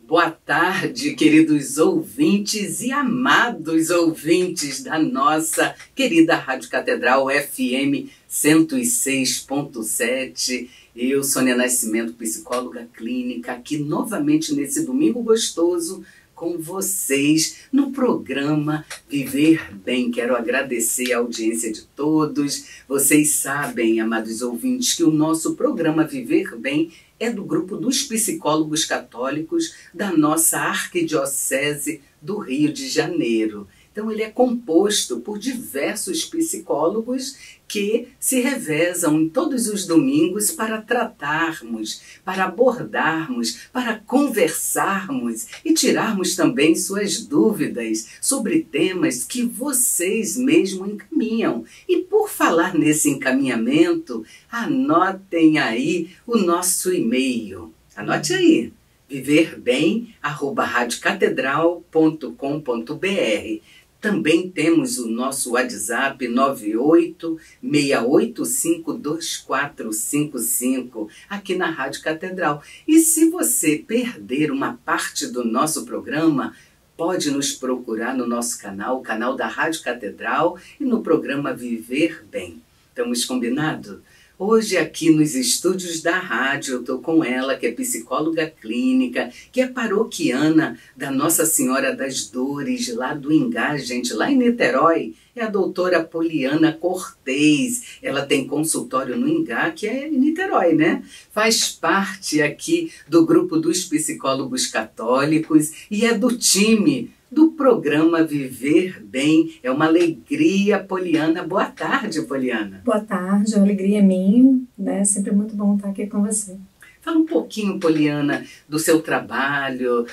Boa tarde, queridos ouvintes e amados ouvintes da nossa querida Rádio Catedral FM 106.7. Eu, Sônia Nascimento, psicóloga clínica, aqui novamente nesse domingo gostoso com vocês no programa Viver Bem. Quero agradecer a audiência de todos. Vocês sabem, amados ouvintes, que o nosso programa Viver Bem é do grupo dos psicólogos católicos da nossa Arquidiocese do Rio de Janeiro. Então ele é composto por diversos psicólogos que se revezam em todos os domingos para tratarmos, para abordarmos, para conversarmos e tirarmos também suas dúvidas sobre temas que vocês mesmo encaminham. E por falar nesse encaminhamento, anotem aí o nosso e-mail. Anote aí, viverbem@radiocatedral.com.br. Também temos o nosso WhatsApp 98-685-2455 aqui na Rádio Catedral. E se você perder uma parte do nosso programa, pode nos procurar no nosso canal, o canal da Rádio Catedral e no programa Viver Bem. Estamos combinados? Hoje aqui nos estúdios da rádio eu estou com ela, que é psicóloga clínica, que é paroquiana da Nossa Senhora das Dores, lá do Ingá, gente, lá em Niterói. É a doutora Poliana Cortez. Ela tem consultório no Ingá, que é em Niterói, né? Faz parte aqui do grupo dos psicólogos católicos e é do time do programa Viver Bem. É uma alegria, Poliana. Boa tarde, Poliana. Boa tarde, a alegria é minha, né? Sempre muito bom estar aqui com você. Fala um pouquinho, Poliana, do seu trabalho,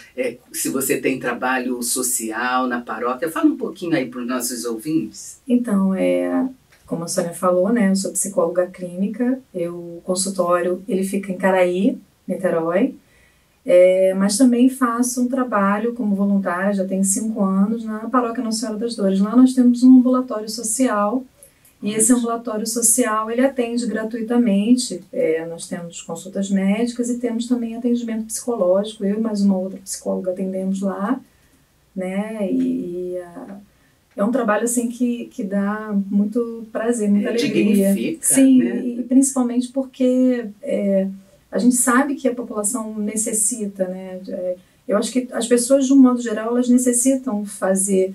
se você tem trabalho social na paróquia. Fala um pouquinho aí para os nossos ouvintes. Então, como a Sônia falou, né? Eu sou psicóloga clínica, o consultório ele fica em Caraí, Niterói. Mas também faço um trabalho como voluntária, já tenho 5 anos, na Paróquia Nossa Senhora das Dores. Lá nós temos um ambulatório social, e esse ambulatório social ele atende gratuitamente. Nós temos consultas médicas e temos também atendimento psicológico. Eu e mais uma outra psicóloga atendemos lá, né? É um trabalho assim que dá muito prazer, muita alegria. Dignifica, sim, né? E principalmente porque a gente sabe que a população necessita, né? Eu acho que as pessoas, de um modo geral, elas necessitam fazer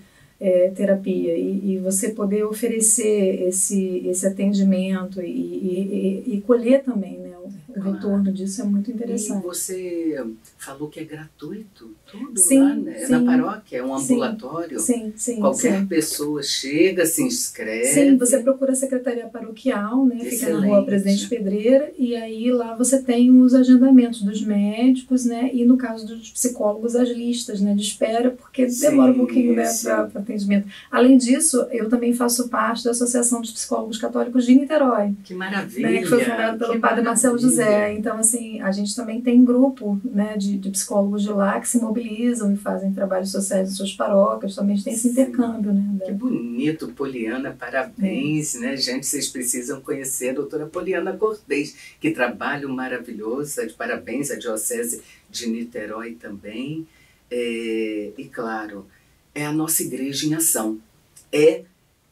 terapia e você poder oferecer esse atendimento e colher também, né? O retorno disso é muito interessante. E você falou que é gratuito tudo sim, lá, né? Sim, na paróquia, é um ambulatório. Sim. Qualquer pessoa chega, se inscreve. Sim, você procura a Secretaria Paroquial, né? Excelente. Fica na Rua Presidente Pedreira, e aí lá você tem os agendamentos dos médicos, né? E no caso dos psicólogos, as listas, né? De espera, porque demora um pouquinho, né? Para atendimento. Além disso, eu também faço parte da Associação dos Psicólogos Católicos de Niterói. Que maravilha! Né? Que foi fundada pelo padre Marcelo José. Então, assim, a gente também tem grupo, né? De psicólogos de lá que se mobilizam e fazem trabalhos sociais em suas paróquias. Também a gente tem esse intercâmbio, né? Que bonito, Poliana, parabéns, né, gente? Vocês precisam conhecer a doutora Poliana Cortez, que trabalho maravilhoso, de parabéns à Diocese de Niterói também. E claro, é a nossa igreja em ação.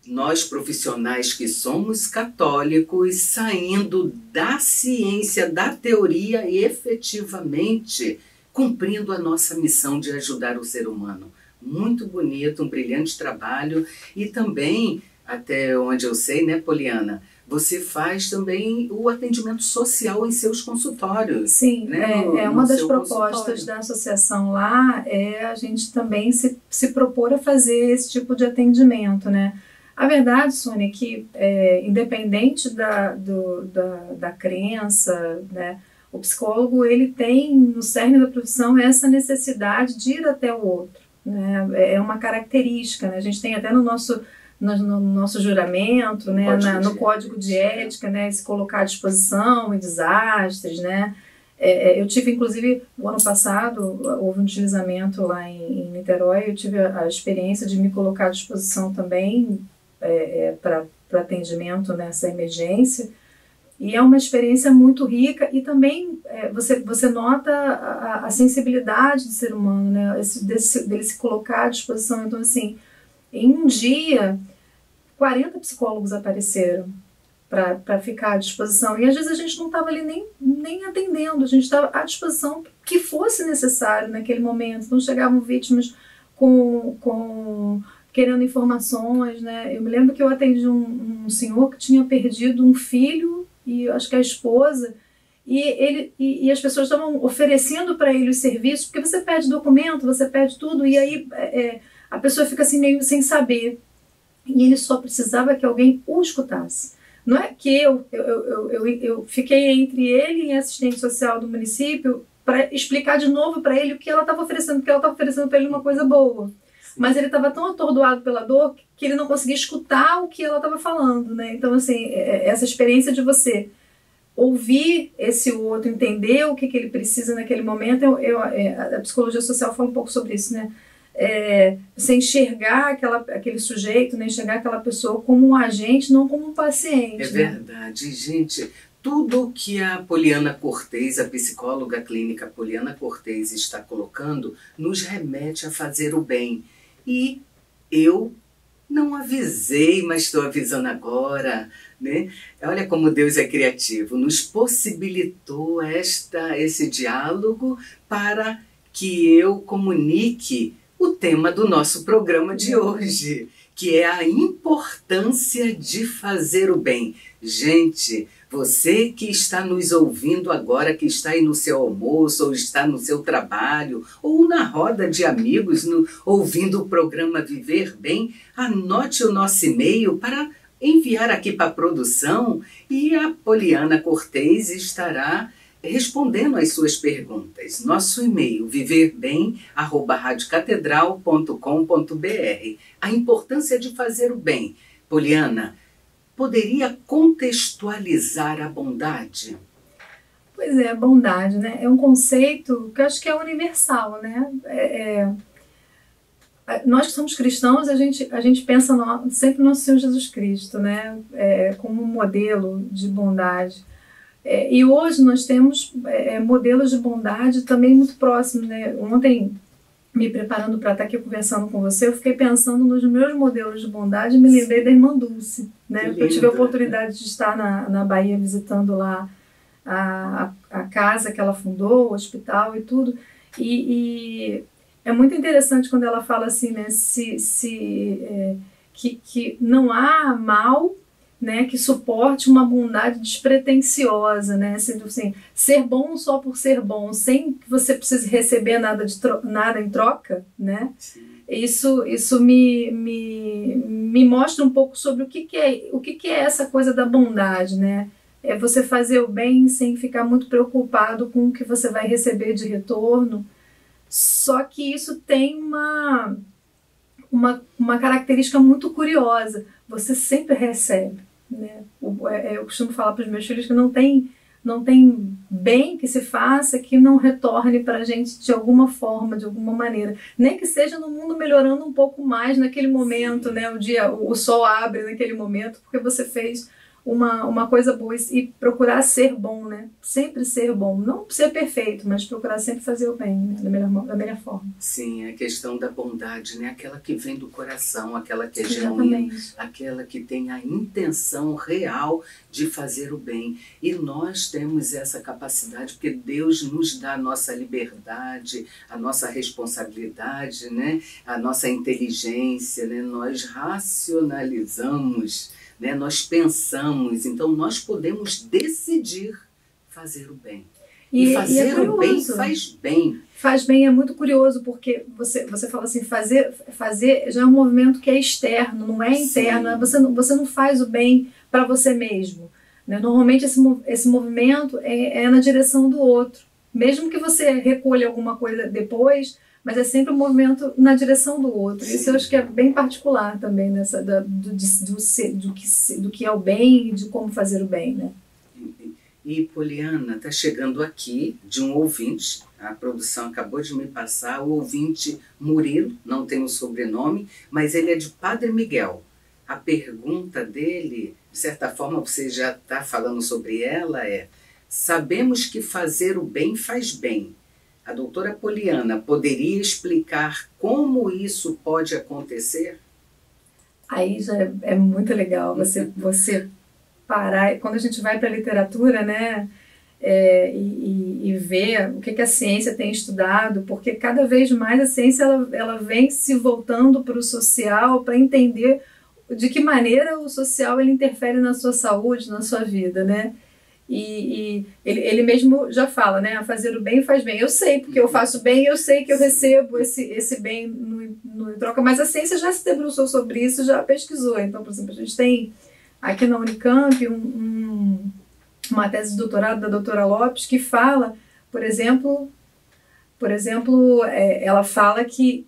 Nós profissionais que somos católicos saindo da ciência, da teoria e efetivamente cumprindo a nossa missão de ajudar o ser humano. Muito bonito, um brilhante trabalho. E também, até onde eu sei, né, Poliana, você faz também o atendimento social em seus consultórios. Sim, né? Uma das propostas da associação lá é a gente também se propor a fazer esse tipo de atendimento, né? A verdade, Sônia, é que independente da crença, né, o psicólogo ele tem no cerne da profissão essa necessidade de ir até o outro. Né? É uma característica, né? A gente tem até no nosso juramento, né? no código de ética, né? Se colocar à disposição em desastres, né? Eu tive, inclusive, o ano passado, houve um deslizamento lá em Niterói, eu tive a experiência de me colocar à disposição também para atendimento nessa emergência. E é uma experiência muito rica e também você nota a sensibilidade do ser humano, né? Dele se colocar à disposição. Então, assim, em um dia, 40 psicólogos apareceram para ficar à disposição. E às vezes a gente não estava ali nem atendendo, a gente estava à disposição que fosse necessário naquele momento. Então chegavam vítimas querendo informações, né? Eu me lembro que eu atendi um senhor que tinha perdido um filho e acho que a esposa, e as pessoas estavam oferecendo para ele os serviços, porque você pede documento, você pede tudo, e aí a pessoa fica assim meio sem saber. E ele só precisava que alguém o escutasse. Não é que eu fiquei entre ele e a assistente social do município para explicar de novo para ele o que ela estava oferecendo, porque ela estava oferecendo para ele uma coisa boa. Mas ele estava tão atordoado pela dor que ele não conseguia escutar o que ela estava falando, né? Então, assim, essa experiência de você ouvir esse outro, entender o que ele precisa naquele momento, a psicologia social fala um pouco sobre isso, né? Você enxergar aquele sujeito, né? Enxergar aquela pessoa como um agente, não como um paciente. É verdade, gente. Tudo que a Poliana Cortez, a psicóloga clínica Poliana Cortez, está colocando, nos remete a fazer o bem. E eu não avisei, mas estou avisando agora, né? Olha como Deus é criativo, nos possibilitou esse diálogo para que eu comunique o tema do nosso programa de hoje, que é a importância de fazer o bem. Gente, você que está nos ouvindo agora, que está aí no seu almoço, ou está no seu trabalho, ou na roda de amigos, ouvindo o programa Viver Bem, anote o nosso e-mail para enviar aqui para a produção e a Poliana Cortez estará respondendo às suas perguntas. Nosso e-mail, viverbem@radiocatedral.com.br. A importância de fazer o bem. Poliana, poderia contextualizar a bondade? Pois é, a bondade, né? É um conceito que eu acho que é universal, né? Nós que somos cristãos, a gente pensa sempre no nosso Senhor Jesus Cristo, né? Como um modelo de bondade. E hoje nós temos modelos de bondade também muito próximos, né? Ontem, me preparando para estar aqui conversando com você, eu fiquei pensando nos meus modelos de bondade e me lembrei da Irmã Dulce, né? Eu tive a oportunidade de estar na Bahia visitando lá a casa que ela fundou, o hospital e tudo, e é muito interessante quando ela fala assim, né? Que não há mal, né, que suporte uma bondade despretensiosa, né? Assim, ser bom só por ser bom, sem que você precise receber nada em troca, né? Isso me mostra um pouco sobre o que é essa coisa da bondade, né? É você fazer o bem sem ficar muito preocupado com o que você vai receber de retorno. Só que isso tem uma característica muito curiosa. Você sempre recebe, né? Eu costumo falar para os meus filhos que não tem bem que se faça que não retorne para a gente de alguma forma, de alguma maneira. Nem que seja no mundo melhorando um pouco mais naquele momento, né? O sol abre naquele momento porque você fez uma coisa boa, e procurar ser bom, né? Sempre ser bom. Não ser perfeito, mas procurar sempre fazer o bem, né? da melhor forma. Sim, a questão da bondade, né? Aquela que vem do coração, aquela que é genuína, aquela que tem a intenção real de fazer o bem. E nós temos essa capacidade porque Deus nos dá a nossa liberdade, a nossa responsabilidade, né? A nossa inteligência, né? Nós racionalizamos, né? Nós pensamos, então nós podemos decidir fazer o bem. E fazer o bem faz bem. Faz bem, é muito curioso, porque você fala assim, fazer já é um movimento que é externo, não é interno. Você não faz o bem para você mesmo, né? Normalmente esse movimento é na direção do outro. Mesmo que você recolha alguma coisa depois, mas é sempre um movimento na direção do outro. Sim. Isso eu acho que é bem particular também, do que é o bem e de como fazer o bem, né? E Poliana, está chegando aqui de um ouvinte, a produção acabou de me passar, o ouvinte Murilo, não tem o sobrenome, mas ele é de Padre Miguel. A pergunta dele de certa forma você já está falando sobre ela, sabemos que fazer o bem faz bem. A doutora Poliana poderia explicar como isso pode acontecer? Aí já é muito legal você parar, quando a gente vai para a literatura, né, e ver o que a ciência tem estudado, porque cada vez mais a ciência ela vem se voltando para o social, para entender de que maneira o social ele interfere na sua saúde, na sua vida, né? E ele mesmo já fala, né? Fazer o bem faz bem. Eu sei, porque eu faço bem, eu sei que eu recebo esse bem no troca, mas a ciência já se debruçou sobre isso, já pesquisou. Então, por exemplo, a gente tem aqui na Unicamp uma tese de doutorado da doutora Lopes que fala, por exemplo, ela fala que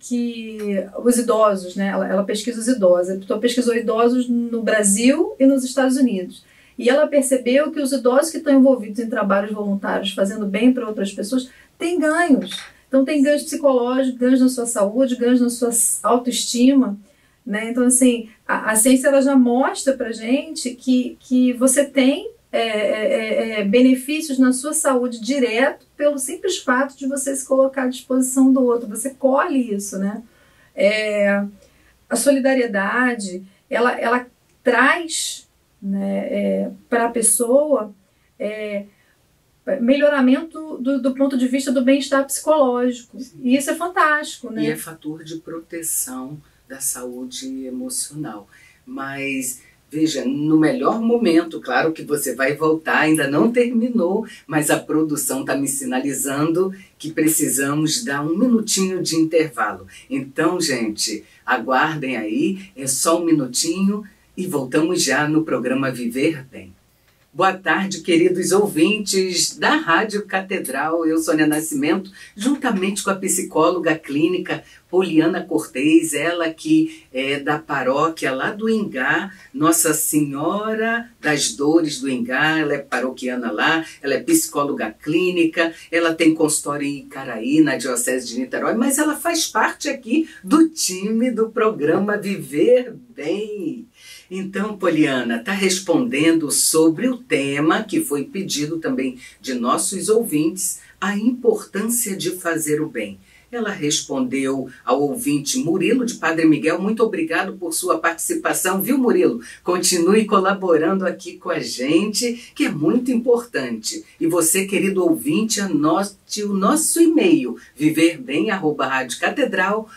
os idosos, né? Ela pesquisa os idosos, então pesquisou idosos no Brasil e nos Estados Unidos. E ela percebeu que os idosos que estão envolvidos em trabalhos voluntários, fazendo bem para outras pessoas, têm ganhos. Então, tem ganhos psicológicos, ganhos na sua saúde, ganhos na sua autoestima, né? Então, assim, a ciência ela já mostra para a gente que você tem benefícios na sua saúde direto pelo simples fato de você se colocar à disposição do outro. Você colhe isso, né? A solidariedade, ela traz, né, para a pessoa melhoramento do ponto de vista do bem-estar psicológico. E isso é fantástico, né? E é fator de proteção da saúde emocional. Mas, veja, no melhor momento, claro que você vai voltar, ainda não terminou, mas a produção está me sinalizando que precisamos dar um minutinho de intervalo. Então, gente, aguardem aí, é só um minutinho. E voltamos já no programa Viver Bem. Boa tarde, queridos ouvintes da Rádio Catedral. Eu, Sônia Nascimento, juntamente com a psicóloga clínica Poliana Cortez, ela que é da paróquia lá do Ingá, Nossa Senhora das Dores do Ingá, ela é paroquiana lá, ela é psicóloga clínica, ela tem consultório em Icaraí, na Diocese de Niterói, mas ela faz parte aqui do time do programa Viver Bem. Então, Poliana está respondendo sobre o tema que foi pedido também de nossos ouvintes, a importância de fazer o bem. Ela respondeu ao ouvinte Murilo de Padre Miguel, muito obrigado por sua participação, viu, Murilo? Continue colaborando aqui com a gente, que é muito importante. E você, querido ouvinte, anote o nosso e-mail, viverbem@radiocatedral.com.br.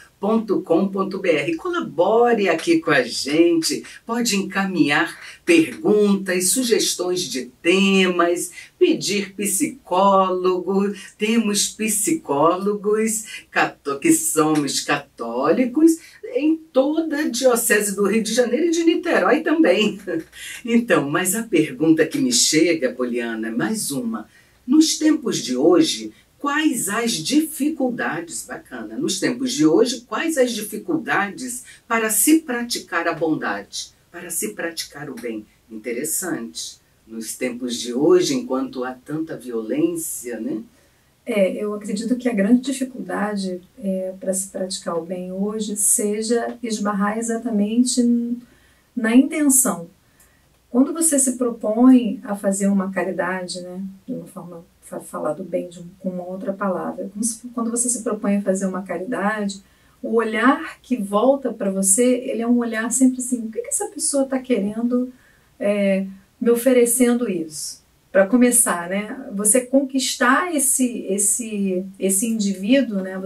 Colabore aqui com a gente, pode encaminhar perguntas, sugestões de temas, pedir psicólogo. Temos psicólogos que somos católicos em toda a Diocese do Rio de Janeiro e de Niterói também. Então, mas a pergunta que me chega, Poliana, é mais uma. Nos tempos de hoje, quais as dificuldades, bacana, nos tempos de hoje, quais as dificuldades para se praticar a bondade, para se praticar o bem? Interessante. Nos tempos de hoje, enquanto há tanta violência, né? Eu acredito que a grande dificuldade para se praticar o bem hoje seja esbarrar exatamente na intenção. Quando você se propõe a fazer uma caridade, né, de uma forma, falar do bem com uma outra palavra, quando você se propõe a fazer uma caridade, o olhar que volta para você, ele é um olhar sempre assim, o que essa pessoa está querendo me oferecendo isso? Para começar, né, você conquistar esse indivíduo, né,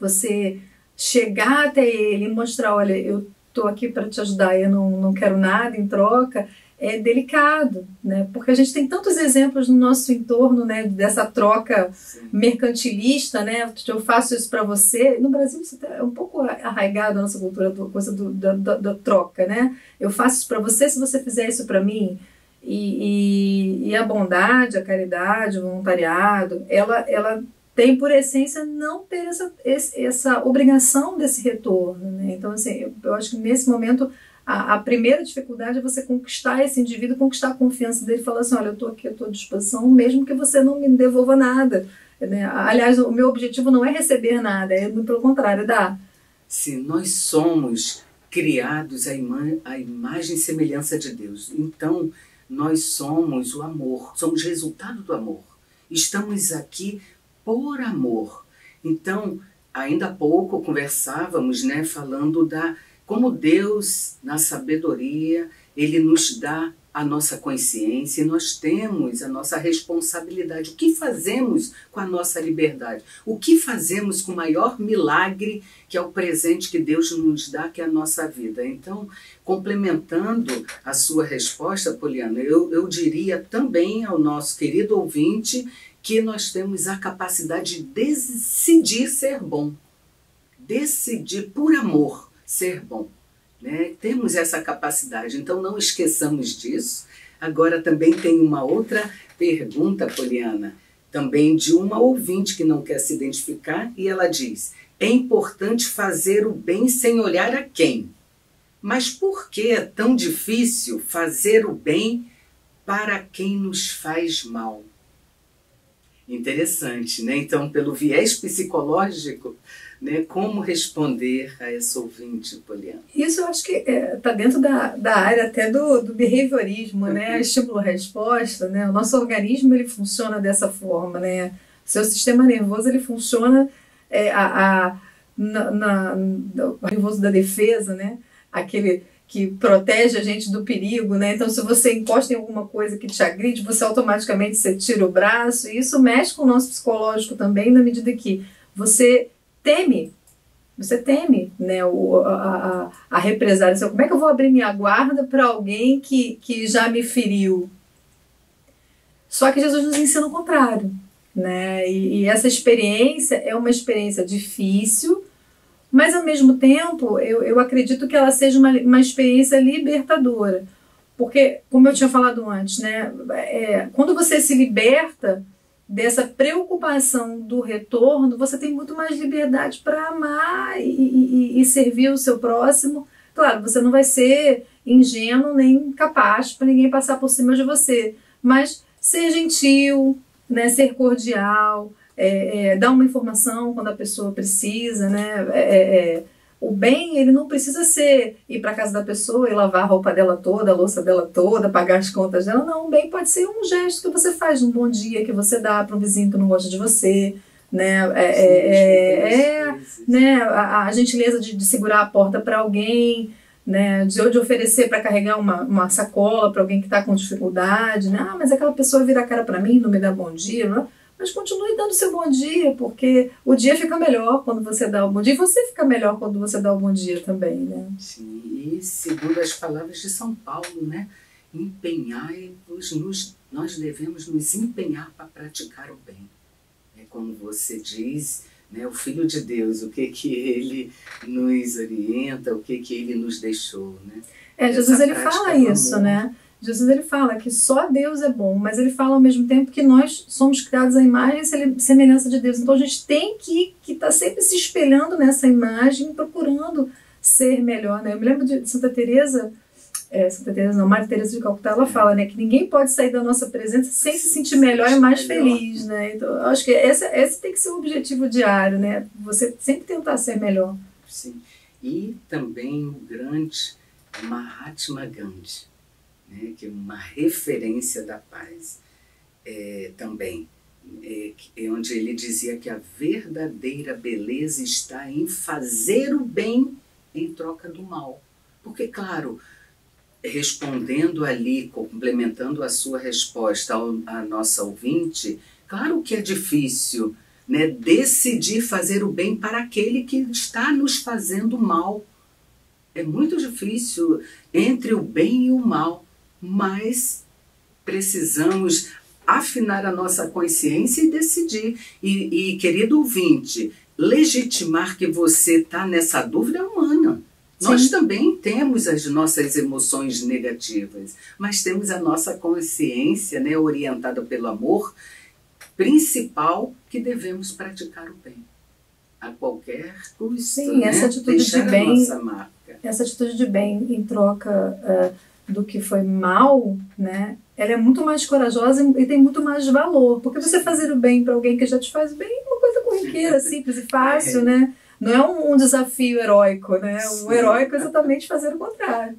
você chegar até ele e mostrar, olha, eu estou aqui para te ajudar, eu não quero nada em troca, é delicado, né? Porque a gente tem tantos exemplos no nosso entorno, né, dessa troca mercantilista, né? Eu faço isso para você. No Brasil isso é um pouco arraigado a nossa cultura, a coisa da troca, né? Eu faço isso para você se você fizer isso para mim. E a bondade, a caridade, o voluntariado, ela tem por essência não ter essa obrigação desse retorno, né? Então, assim, eu acho que nesse momento a primeira dificuldade é você conquistar esse indivíduo, conquistar a confiança dele e falar assim, olha, eu estou aqui à tua disposição, mesmo que você não me devolva nada, né? Aliás, o meu objetivo não é receber nada, é pelo contrário, dar. Se nós somos criados à imagem e semelhança de Deus. Então, nós somos o amor, somos resultado do amor. Estamos aqui por amor. Então, ainda há pouco conversávamos, né, falando como Deus, na sabedoria, Ele nos dá a nossa consciência e nós temos a nossa responsabilidade. O que fazemos com a nossa liberdade? O que fazemos com o maior milagre, que é o presente que Deus nos dá, que é a nossa vida? Então, complementando a sua resposta, Poliana, eu diria também ao nosso querido ouvinte que nós temos a capacidade de decidir ser bom. Decidir por amor ser bom. Né? Temos essa capacidade, então não esqueçamos disso. Agora também tem uma outra pergunta, Poliana, também de uma ouvinte que não quer se identificar, e ela diz: é importante fazer o bem sem olhar a quem. Mas por que é tão difícil fazer o bem para quem nos faz mal? Interessante, né? Então, pelo viés psicológico, né, como responder a essa ouvinte, Poliana? Isso eu acho que está dentro da área até do behaviorismo, né? Estímulo-resposta, né? O nosso organismo ele funciona dessa forma, né? O seu sistema nervoso ele funciona o nervoso da defesa, né? Aquele que protege a gente do perigo, né? Então, se você encosta em alguma coisa que te agride, você automaticamente tira o braço, e isso mexe com o nosso psicológico também, na medida que você teme, né, a represália. Como é que eu vou abrir minha guarda para alguém que já me feriu? Só que Jesus nos ensina o contrário, né? E essa experiência é uma experiência difícil, mas ao mesmo tempo eu acredito que ela seja uma experiência libertadora. Porque, como eu tinha falado antes, né, quando você se liberta dessa preocupação do retorno, você tem muito mais liberdade para amar e servir o seu próximo. Claro, você não vai ser ingênuo nem capaz para ninguém passar por cima de você, mas ser gentil, né, ser cordial, dar uma informação quando a pessoa precisa, né? O bem, ele não precisa ser ir para casa da pessoa e lavar a roupa dela toda, a louça dela toda, pagar as contas dela. Não, o bem pode ser um gesto que você faz, um bom dia que você dá para um vizinho que não gosta de você, né? Né? A gentileza de segurar a porta para alguém, né? De oferecer para carregar uma sacola para alguém que está com dificuldade, né? Mas aquela pessoa vira a cara para mim, não me dá bom dia, né? Mas continue dando seu bom dia, porque o dia fica melhor quando você dá o bom dia, e você fica melhor quando você dá o bom dia também, né? Sim, e segundo as palavras de São Paulo, né? Nós devemos nos empenhar para praticar o bem. É como você diz, né? O Filho de Deus, o que ele nos orienta, o que ele nos deixou, né? Jesus ele fala isso, né? Jesus ele fala que só Deus é bom, mas ele fala ao mesmo tempo que nós somos criados à imagem e semelhança de Deus. Então a gente tem que estar sempre se espelhando nessa imagem, procurando ser melhor, né? Eu me lembro de Santa Teresa, Maria Teresa de Calcutá, ela fala, né, que ninguém pode sair da nossa presença sem se sentir melhor e mais feliz, né? Então eu acho que esse tem que ser o objetivo diário, né? Você sempre tentar ser melhor. Sim. E também o grande Mahatma Gandhi, né, que é uma referência da paz, também, onde ele dizia que a verdadeira beleza está em fazer o bem em troca do mal. Porque, claro, respondendo ali, complementando a sua resposta à nossa ouvinte, claro que é difícil, né, decidir fazer o bem para aquele que está nos fazendo mal. É muito difícil entre o bem e o mal. Mas precisamos afinar a nossa consciência e decidir. E querido ouvinte, legitimar que você está nessa dúvida é humana. Sim. Nós também temos as nossas emoções negativas, mas temos a nossa consciência, né, orientada pelo amor principal, que devemos praticar o bem a qualquer custo. Sim, né? Essa atitude Deixar de bem, a nossa marca. Essa atitude de bem em troca do que foi mal, né? Ela é muito mais corajosa e tem muito mais valor, porque você fazer o bem para alguém que já te faz bem é uma coisa corriqueira, simples e fácil, né? não é um desafio heróico, né? O heróico é exatamente fazer o contrário.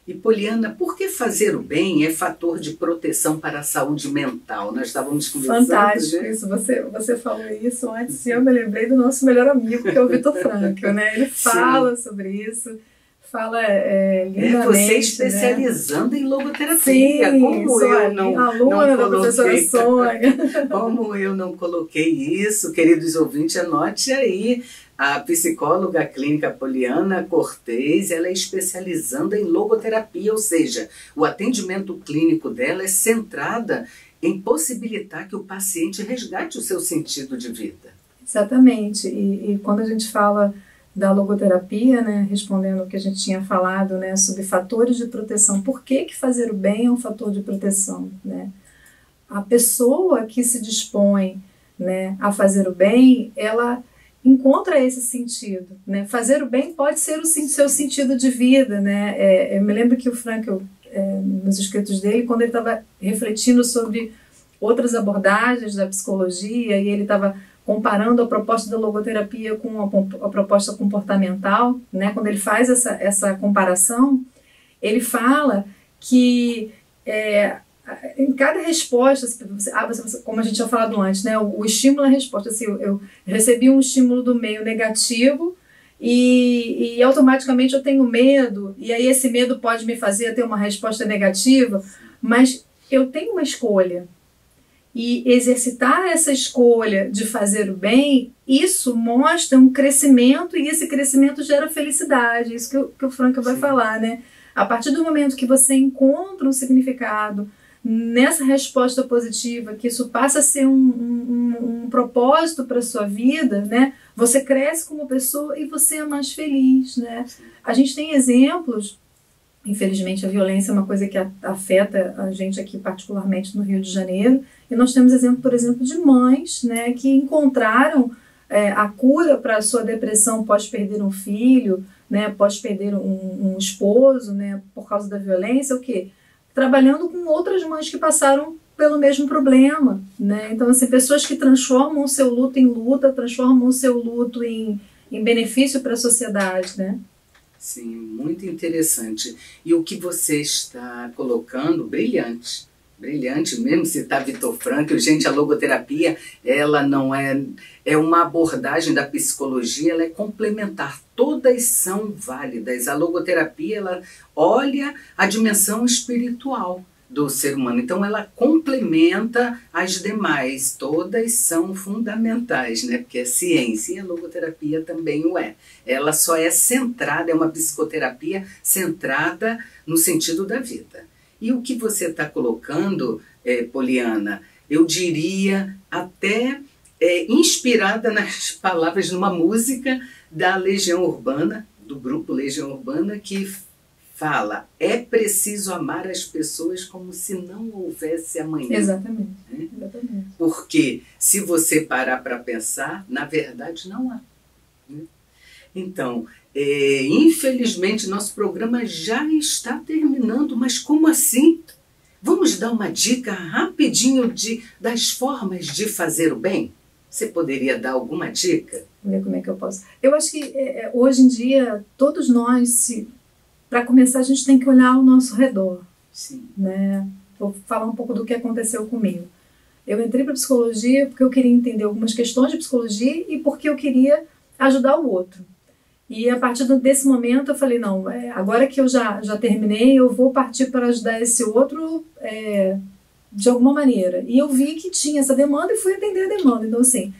E Poliana, por que fazer o bem é fator de proteção para a saúde mental? Nós estávamos conversando. Fantástico, né? Isso. Você falou isso antes e eu me lembrei do nosso melhor amigo, que é o Vitor Frankl, né? Ele fala sobre isso, fala lindamente. Você especializando, né? Em logoterapia. Sim, como eu não aluna da professora Sônia. Como eu não coloquei isso, queridos ouvintes, anote aí. A psicóloga clínica Poliana Cortez, ela é especializanda em logoterapia, ou seja, o atendimento clínico dela é centrada em possibilitar que o paciente resgate o seu sentido de vida. Exatamente. E quando a gente fala da logoterapia, né, respondendo o que a gente tinha falado, né, sobre fatores de proteção, por que fazer o bem é um fator de proteção, né? A pessoa que se dispõe, né, a fazer o bem, ela encontra esse sentido, né? Fazer o bem pode ser o seu sentido de vida, né? Eu me lembro que o Frankl, nos escritos dele, quando ele estava refletindo sobre outras abordagens da psicologia, e ele estava comparando a proposta da logoterapia com a proposta comportamental, né? Quando ele faz essa comparação, ele fala que em cada resposta, como a gente tinha falado antes, né, o estímulo e a resposta, assim, eu recebi um estímulo do meio negativo e automaticamente eu tenho medo, e aí esse medo pode me fazer ter uma resposta negativa, mas eu tenho uma escolha. E exercitar essa escolha de fazer o bem, isso mostra um crescimento, e esse crescimento gera felicidade, isso que o Frankl vai falar, né? A partir do momento que você encontra um significado nessa resposta positiva, que isso passa a ser um propósito para a sua vida, né? Você cresce como pessoa e você é mais feliz, né? A gente tem exemplos, infelizmente a violência é uma coisa que afeta a gente aqui particularmente no Rio de Janeiro, e nós temos exemplo, por exemplo, de mães, né, que encontraram a cura para a sua depressão pós perder um filho, né, pós perder um esposo, né, por causa da violência, o quê? Trabalhando com outras mães que passaram pelo mesmo problema, né? Então, assim, pessoas que transformam o seu luto em luta, transformam o seu luto em benefício para a sociedade, né? Sim, muito interessante. E o que você está colocando, brilhante. Brilhante mesmo, citar Vitor Frankl. Gente, a logoterapia, ela não é uma abordagem da psicologia, ela é complementar. Todas são válidas. A logoterapia, ela olha a dimensão espiritual do ser humano. Então, ela complementa as demais. Todas são fundamentais, né? Porque é ciência e a logoterapia também o é. Ela só é centrada, é uma psicoterapia centrada no sentido da vida. E o que você está colocando, Poliana, eu diria até inspirada nas palavras de uma música da Legião Urbana, do grupo Legião Urbana, que fala: é preciso amar as pessoas como se não houvesse amanhã. Exatamente, exatamente. Porque se você parar para pensar, na verdade não há. Né? Então, infelizmente, nosso programa já está terminando, mas como assim? Vamos dar uma dica rapidinho das formas de fazer o bem? Você poderia dar alguma dica? Vamos ver como é que eu posso. Eu acho que hoje em dia, todos nós, para começar, a gente tem que olhar ao nosso redor. Sim. Né? Vou falar um pouco do que aconteceu comigo. Eu entrei para psicologia porque eu queria entender algumas questões de psicologia e porque eu queria ajudar o outro. E a partir desse momento eu falei, não, agora que eu já terminei, eu vou partir para ajudar esse outro de alguma maneira. E eu vi que tinha essa demanda e fui atender a demanda. Então, assim,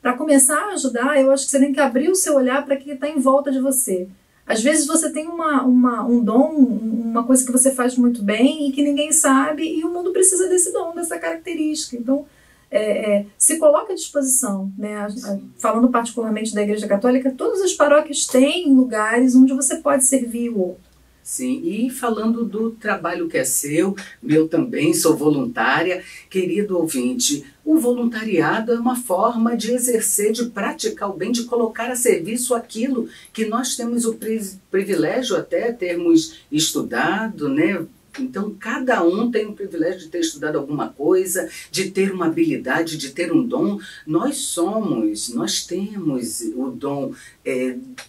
para começar a ajudar, eu acho que você tem que abrir o seu olhar para quem está em volta de você. Às vezes você tem um dom, uma coisa que você faz muito bem e que ninguém sabe, e o mundo precisa desse dom, dessa característica. Então, se coloca à disposição, né? Falando particularmente da Igreja Católica, todas as paróquias têm lugares onde você pode servir o outro. Sim, e falando do trabalho que é seu, meu também, sou voluntária, querido ouvinte, o voluntariado é uma forma de exercer, de praticar o bem, de colocar a serviço aquilo que nós temos o privilégio até termos estudado, né? Então, cada um tem o privilégio de ter estudado alguma coisa, de ter uma habilidade, de ter um dom. Nós temos o dom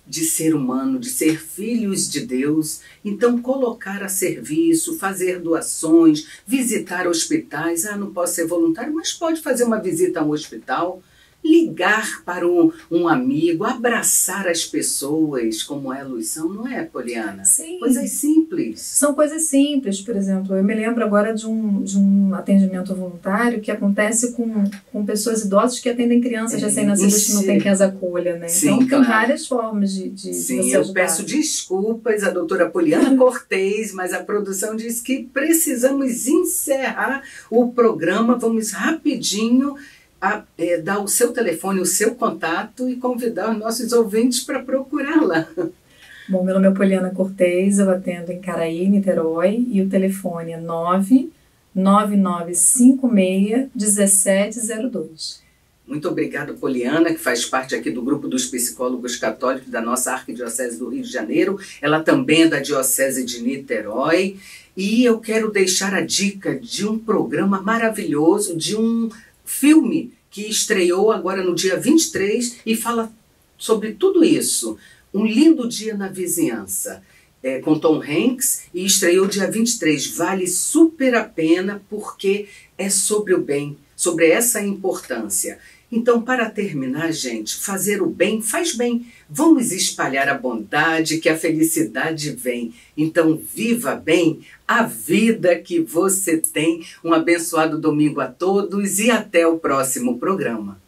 de ser humano, de ser filhos de Deus. Então, colocar a serviço, fazer doações, visitar hospitais. Ah, não posso ser voluntário, mas pode fazer uma visita a um hospital. Ligar para um amigo, abraçar as pessoas como elas são, não é, Poliana? Sim. Coisas simples. São coisas simples, por exemplo, eu me lembro agora de um atendimento voluntário que acontece com pessoas idosas que atendem crianças recém-nascidas que não tem quem as acolha, né? Sim, então claro. Tem várias formas de Sim, você eu ajudar. peço desculpas à doutora Poliana Cortez, mas a produção diz que precisamos encerrar o programa. Vamos rapidinho dar o seu telefone, o seu contato e convidar os nossos ouvintes para procurá-la. Bom, meu nome é Poliana Cortez, eu atendo em Caraí, Niterói, e o telefone é 99956-1702. Muito obrigado, Poliana, que faz parte aqui do grupo dos psicólogos católicos da nossa Arquidiocese do Rio de Janeiro. Ela também é da Diocese de Niterói. E eu quero deixar a dica de um programa maravilhoso, de um filme que estreou agora no dia 23 e fala sobre tudo isso. Um Lindo Dia na Vizinhança, com Tom Hanks, e estreou dia 23. Vale super a pena porque é sobre o bem, sobre essa importância. Então, para terminar, gente, fazer o bem faz bem. Vamos espalhar a bondade, que a felicidade vem. Então, viva bem a vida que você tem. Um abençoado domingo a todos e até o próximo programa.